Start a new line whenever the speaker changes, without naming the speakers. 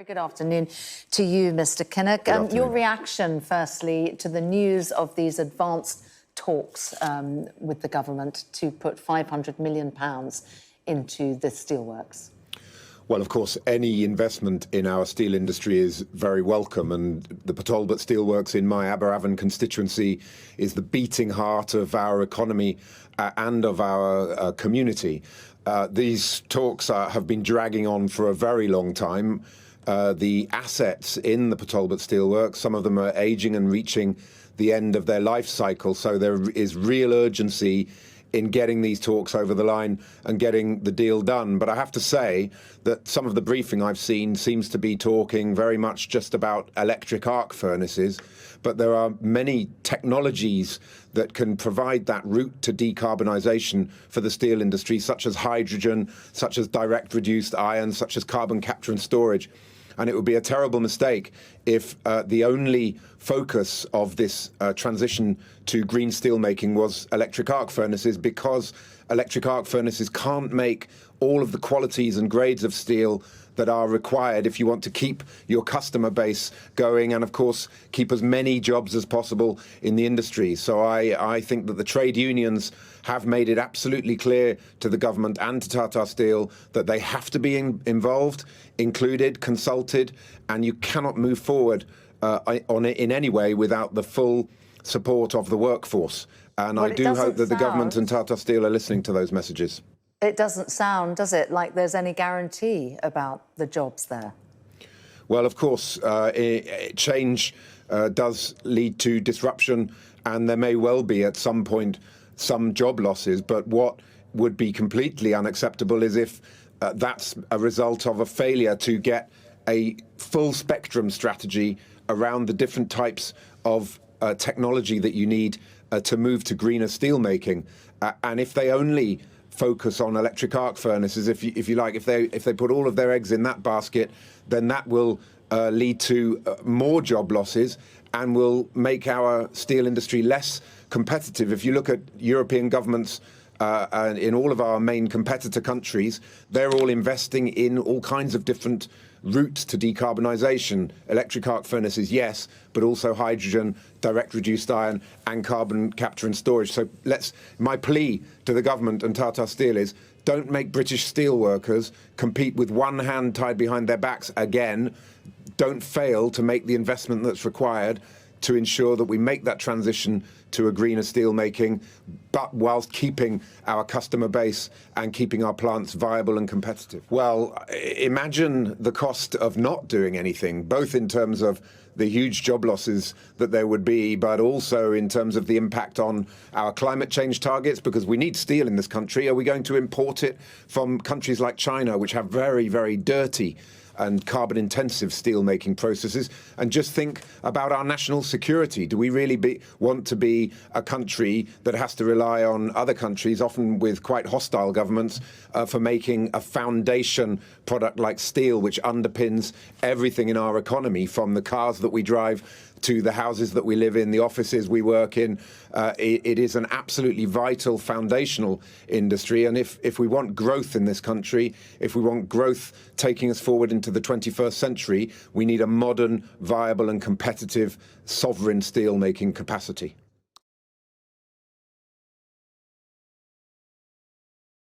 Good afternoon to you, Mr. Kinnock. Your reaction, firstly, to the news of these advanced talks with the government to put £500 million into the steelworks?
Well, of course, any investment in our steel industry is very welcome, and the Talbot Steelworks in my Aberavon constituency is the beating heart of our economy and of our community. These talks have been dragging on for a very long time. The assets in the Talbot Steelworks, some of them are aging and reaching the end of their life cycle, so there is real urgency in getting these talks over the line and getting the deal done. But I have to say that some of the briefing I've seen seems to be talking very much just about electric arc furnaces, but there are many technologies that can provide that route to decarbonisation for the steel industry, such as hydrogen, such as direct reduced iron, such as carbon capture and storage. And it would be a terrible mistake if the only focus of this transition to green steelmaking was electric arc furnaces, because electric arc furnaces can't make all of the qualities and grades of steel that are required if you want to keep your customer base going and, of course, keep as many jobs as possible in the industry. So I think that the trade unions have made it absolutely clear to the government and to Tata Steel that they have to be involved, included, consulted, and you cannot move forward in any way without the full support of the workforce. And I do hope that the government and Tata Steel are listening to those messages.
It doesn't sound, does it, like there's any guarantee about the jobs there?
Well, of course, change does lead to disruption, and there may well be at some point some job losses. But what would be completely unacceptable is if that's a result of a failure to get a full spectrum strategy around the different types of technology that you need to move to greener steelmaking. And if they only focus on electric arc furnaces, if you like, if they put all of their eggs in that basket, then that will lead to more job losses and will make our steel industry less competitive. If you look at European governments and in all of our main competitor countries, they're all investing in all kinds of different routes to decarbonisation. Electric arc furnaces, yes, but also hydrogen, direct reduced iron and carbon capture and storage. So my plea to the government and Tata Steel is, don't make British steel workers compete with one hand tied behind their backs again. Don't fail to make the investment that's required to ensure that we make that transition to a greener steel making, but whilst keeping our customer base and keeping our plants viable and competitive. Well, imagine the cost of not doing anything, both in terms of the huge job losses that there would be, but also in terms of the impact on our climate change targets, because we need steel in this country. Are we going to import it from countries like China, which have very, very dirty and carbon-intensive steel-making processes? And just think about our national security. Do we really want to be a country that has to rely on other countries, often with quite hostile governments, for making a foundation product like steel, which underpins everything in our economy, from the cars that we drive to the houses that we live in, the offices we work in? It is an absolutely vital, foundational industry. And if we want growth in this country, if we want growth taking us forward into the 21st century, we need a modern, viable and competitive sovereign steel-making capacity.